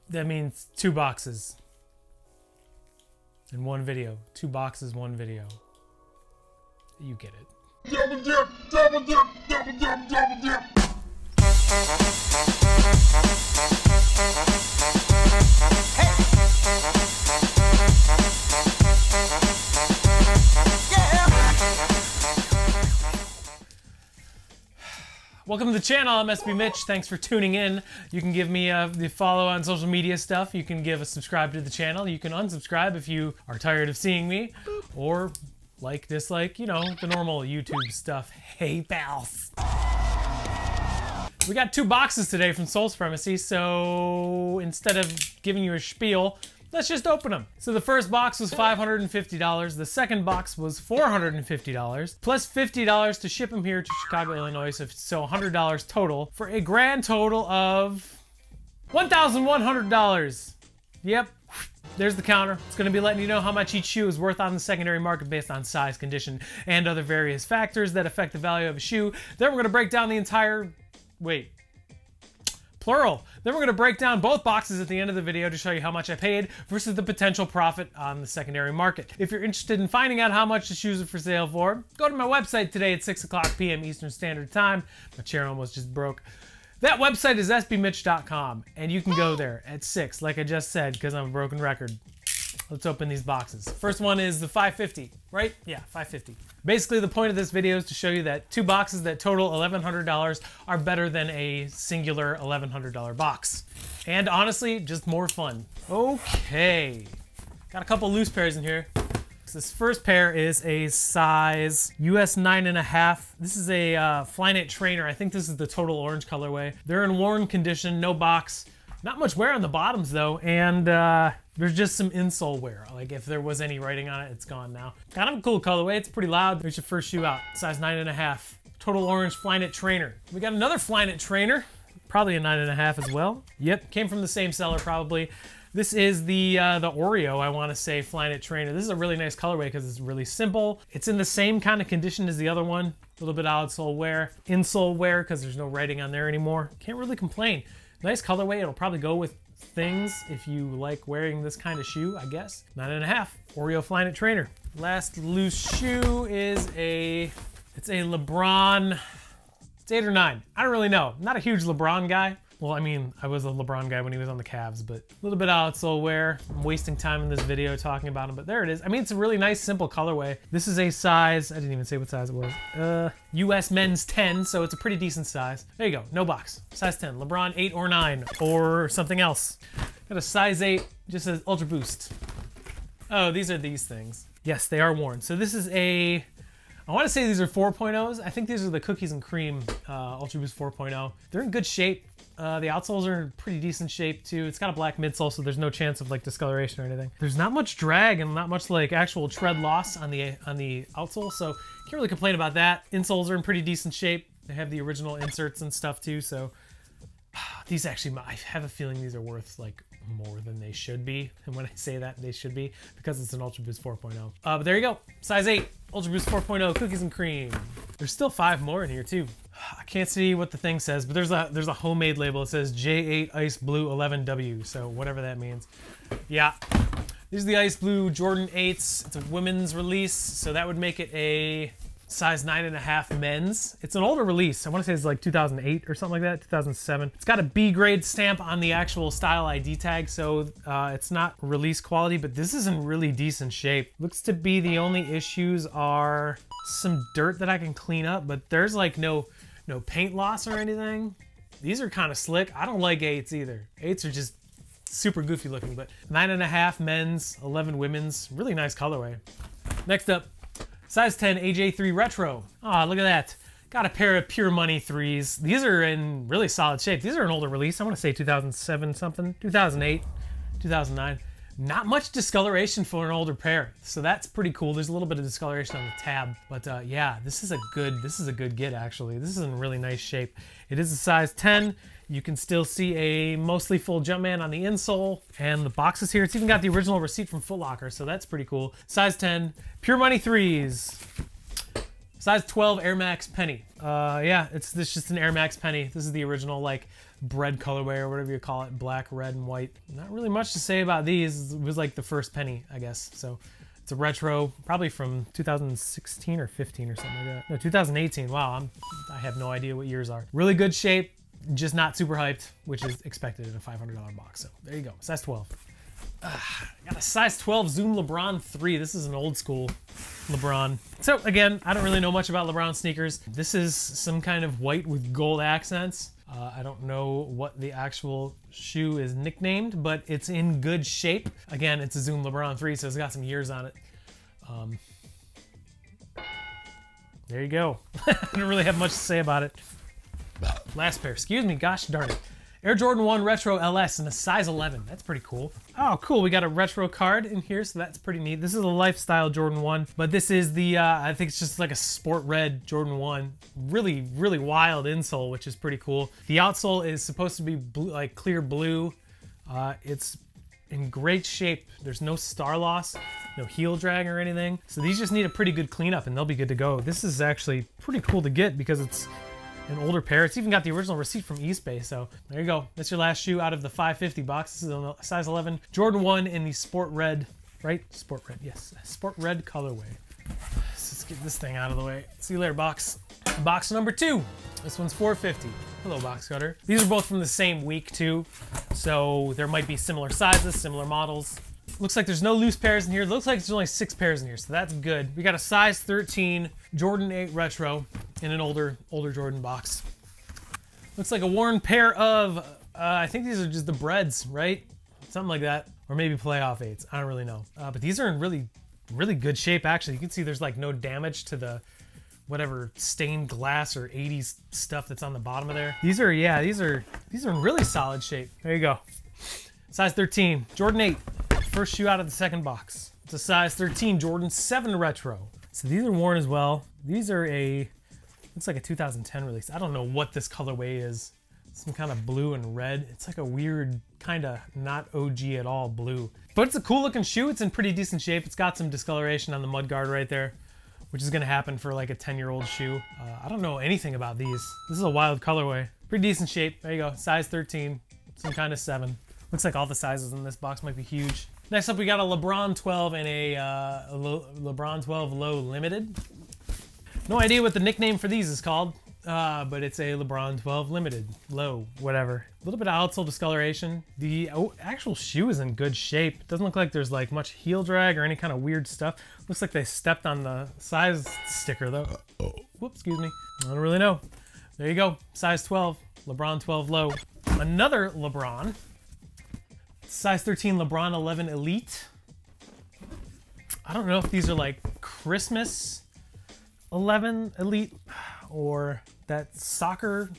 That means 2 boxes in one video. 2 boxes, 1 video. You get it. Double dip, double dip, double dip, double dip. Welcome to the channel. I'm SB Mitch. Thanks for tuning in. You can give me the follow on social media stuff. You can give a subscribe to the channel. You can unsubscribe if you are tired of seeing me, or like, dislike, you know, the normal YouTube stuff. Hey, pals. We got 2 boxes today from Supremacy, so instead of giving you a spiel, let's just open them. So the first box was $550. The second box was $450, plus $50 to ship them here to Chicago, Illinois. So $100 total for a grand total of $1,100. Yep. There's the counter. It's going to be letting you know how much each shoe is worth on the secondary market based on size, condition, and other various factors that affect the value of a shoe. Then we're going to break down the entire... Wait. Plural. Then we're going to break down both boxes at the end of the video to show you how much I paid versus the potential profit on the secondary market. If you're interested in finding out how much the shoes are for sale for, go to my website today at 6 o'clock p.m. Eastern Standard Time. My chair almost just broke. That website is sbmitch.com, and you can go there at 6, like I just said, because I'm a broken record. Let's open these boxes. First one is the $550, right? Yeah, $550. Basically, the point of this video is to show you that 2 boxes that total $1,100 are better than a singular $1,100 box. And honestly, just more fun. Okay. Got a couple loose pairs in here. This first pair is a size US 9.5. This is a Flyknit trainer. I think this is the total orange colorway. They're in worn condition, no box. Not much wear on the bottoms though, and there's just some insole wear. Like if there was any writing on it, it's gone now. Kind of a cool colorway. It's pretty loud. There's your first shoe out. Size 9.5. Total orange Flyknit trainer. We got another Flyknit trainer. Probably a 9.5 as well. Yep, came from the same seller probably. This is the Oreo, I want to say, Flyknit trainer. This is a really nice colorway because it's really simple. It's in the same kind of condition as the other one. A little bit outsole wear, insole wear because there's no writing on there anymore. Can't really complain. Nice colorway. It'll probably go with things if you like wearing this kind of shoe, I guess. 9.5, Oreo Flyknit trainer. Last loose shoe is it's a LeBron, it's 8 or 9. I don't really know. I'm not a huge LeBron guy. Well, I mean, I was a LeBron guy when he was on the Cavs, but a little bit outsole wear. I'm wasting time in this video talking about him, but there it is. I mean, it's a really nice, simple colorway. This is a size, I didn't even say what size it was. US men's 10, so it's a pretty decent size. There you go, no box. Size 10, LeBron 8 or 9, or something else. Got a size 8, just says Ultra Boost. Oh, these are these things. Yes, they are worn. So this is a, I want to say these are 4.0s. I think these are the Cookies and Cream Ultra Boost 4.0. They're in good shape. The outsoles are in pretty decent shape too. It's got a black midsole, so there's no chance of like discoloration or anything. There's not much drag and not much like actual tread loss on the outsole, so can't really complain about that. Insoles are in pretty decent shape. They have the original inserts and stuff too, so these actually, I have a feeling these are worth like more than they should be. And when I say that, they should be, because it's an Ultra Boost 4.0. But there you go, size 8, Ultra Boost 4.0, Cookies and Cream. There's still 5 more in here too. I can't see what the thing says, but there's a homemade label. It says J8 Ice Blue 11W, so whatever that means. Yeah, these are the Ice Blue Jordan 8s. It's a women's release, so that would make it a size 9.5 men's. It's an older release. I want to say it's like 2008 or something like that, 2007. It's got a B grade stamp on the actual style ID tag, so it's not release quality, but this is in really decent shape. Looks to be the only issues are some dirt that I can clean up, but there's like no paint loss or anything. These are kind of slick. I don't like 8s either. 8s are just super goofy looking, but 9.5 men's, 11 women's, really nice colorway. Next up, size 10 AJ3 Retro. Ah, look at that. Got a pair of Pure Money 3s. These are in really solid shape. These are an older release. I want to say 2007 something, 2008, 2009. Not much discoloration for an older pair, so that's pretty cool. There's a little bit of discoloration on the tab, but yeah, this is a good get actually. This is in really nice shape. It is a size 10. You can still see a mostly full Jumpman on the insole, and the box is here. It's even got the original receipt from Foot Locker, so that's pretty cool. Size 10, Pure Money 3s. Size 12 Air Max Penny. Yeah, this is just an Air Max Penny. This is the original like bread colorway or whatever you call it, black, red, and white. Not really much to say about these. It was like the first penny, I guess. So it's a retro, probably from 2016 or 15 or something like that. No, 2018. Wow, I have no idea what years are. Really good shape, just not super hyped, which is expected in a $500 box. So there you go, size 12. Got a size 12 Zoom LeBron 3. This is an old school LeBron. So again, I don't really know much about LeBron sneakers. This is some kind of white with gold accents. I don't know what the actual shoe is nicknamed, but it's in good shape. Again, it's a Zoom LeBron 3, so it's got some years on it. There you go. I don't really have much to say about it. Last pair, excuse me, gosh darn it. Air Jordan 1 Retro LS in a size 11. That's pretty cool. Oh, cool. We got a retro card in here, so that's pretty neat. This is a lifestyle Jordan 1, but this is the, I think it's just like a sport red Jordan 1. Really, really wild insole, which is pretty cool. The outsole is supposed to be blue, like clear blue. It's in great shape. There's no star loss, no heel drag or anything. So these just need a pretty good cleanup and they'll be good to go. This is actually pretty cool to get because it's an older pair. It's even got the original receipt from eBay, so there you go. That's your last shoe out of the 550 box. This is a size 11 Jordan 1 in the sport red, right? Sport red, yes. Sport red colorway. So let's get this thing out of the way. See you later, box. Box number 2. This one's 450. Hello, box cutter. These are both from the same week, too, so there might be similar sizes, similar models. Looks like there's no loose pairs in here. Looks like there's only 6 pairs in here, so that's good. We got a size 13 Jordan 8 Retro in an older Jordan box. Looks like a worn pair of, I think these are just the Breads, right? Something like that. Or maybe playoff 8s. I don't really know. But these are in really, really good shape, actually. You can see there's like no damage to the whatever stained glass or 80s stuff that's on the bottom of there. These are, yeah, these are in really solid shape. There you go. Size 13, Jordan 8. First shoe out of the second box. It's a size 13 Jordan 7 Retro. So these are worn as well. These are looks like a 2010 release. I don't know what this colorway is. Some kind of blue and red. It's like a weird, kind of not OG at all blue. But it's a cool looking shoe. It's in pretty decent shape. It's got some discoloration on the mudguard right there, which is gonna happen for like a 10-year-old shoe. I don't know anything about these. This is a wild colorway. Pretty decent shape. There you go, size 13, some kind of 7. Looks like all the sizes in this box might be huge. Next up, we got a LeBron 12 and a LeBron 12 Low Limited. No idea what the nickname for these is called, but it's a LeBron 12 Limited, Low, whatever. A little bit of outsole discoloration. The actual shoe is in good shape. It doesn't look like there's like much heel drag or any kind of weird stuff. Looks like they stepped on the size sticker though. Whoops, excuse me. I don't really know. There you go, size 12, LeBron 12 Low. Another LeBron. Size 13 LeBron 11 Elite. I don't know if these are like Christmas 11 Elite or that soccer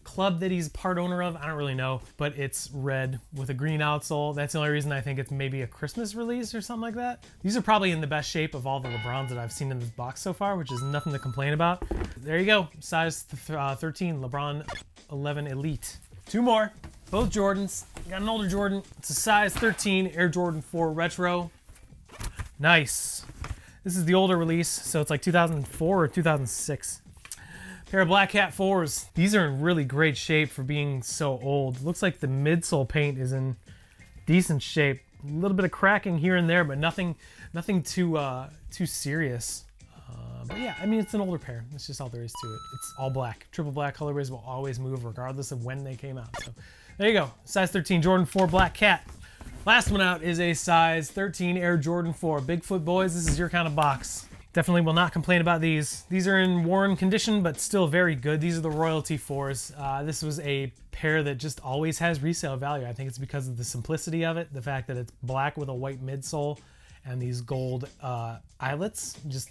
club that he's part owner of. I don't really know, but it's red with a green outsole. That's the only reason I think it's maybe a Christmas release or something like that. These are probably in the best shape of all the LeBrons that I've seen in this box so far, which is nothing to complain about. There you go, size 13 LeBron 11 Elite. 2 more. Both Jordans. Got an older Jordan. It's a size 13 Air Jordan 4 Retro. Nice. This is the older release, so it's like 2004 or 2006. Pair of Black Cat 4s. These are in really great shape for being so old. Looks like the midsole paint is in decent shape. A little bit of cracking here and there, but nothing too serious. But yeah, I mean, it's an older pair. That's just all there is to it. It's all black. Triple black colorways will always move regardless of when they came out. So there you go. Size 13 Jordan 4 Black Cat. Last one out is a size 13 Air Jordan 4. Bigfoot boys, this is your kind of box. Definitely will not complain about these. These are in worn condition, but still very good. These are the Royalty 4s. This was a pair that just always has resale value. I think it's because of the simplicity of it. The fact that it's black with a white midsole and these gold eyelets just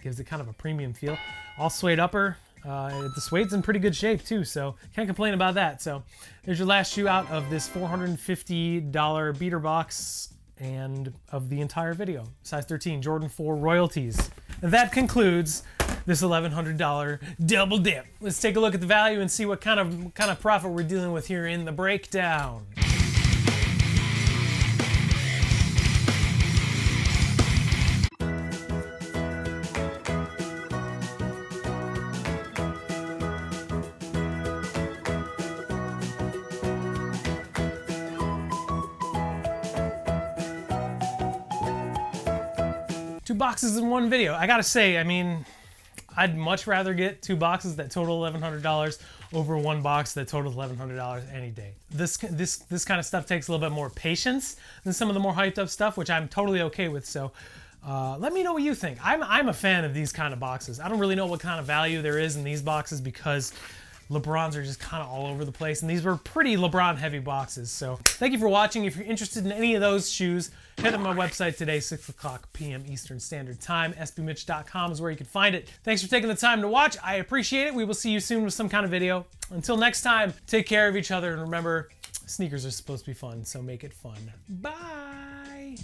gives it kind of a premium feel. All suede upper. The suede's in pretty good shape too, so can't complain about that. So there's your last shoe out of this $450 beater box and of the entire video. Size 13 Jordan 4 Royalties. And that concludes this $1,100 double dip. Let's take a look at the value and see what kind of profit we're dealing with here in the breakdown. 2 boxes in one video. I gotta say, I mean, I'd much rather get 2 boxes that total $1,100 over 1 box that totals $1,100 any day. This kind of stuff takes a little bit more patience than some of the more hyped up stuff, which I'm totally okay with. So let me know what you think. I'm a fan of these kind of boxes. I don't really know what kind of value there is in these boxes because LeBrons are just kind of all over the place, and these were pretty LeBron heavy boxes. So thank you for watching. If you're interested in any of those shoes, head to my website today, 6 o'clock p.m. Eastern Standard Time. sbmitch.com is where you can find it. Thanks for taking the time to watch. I appreciate it. We will see you soon with some kind of video. Until next time, take care of each other, and remember, sneakers are supposed to be fun, so make it fun. Bye.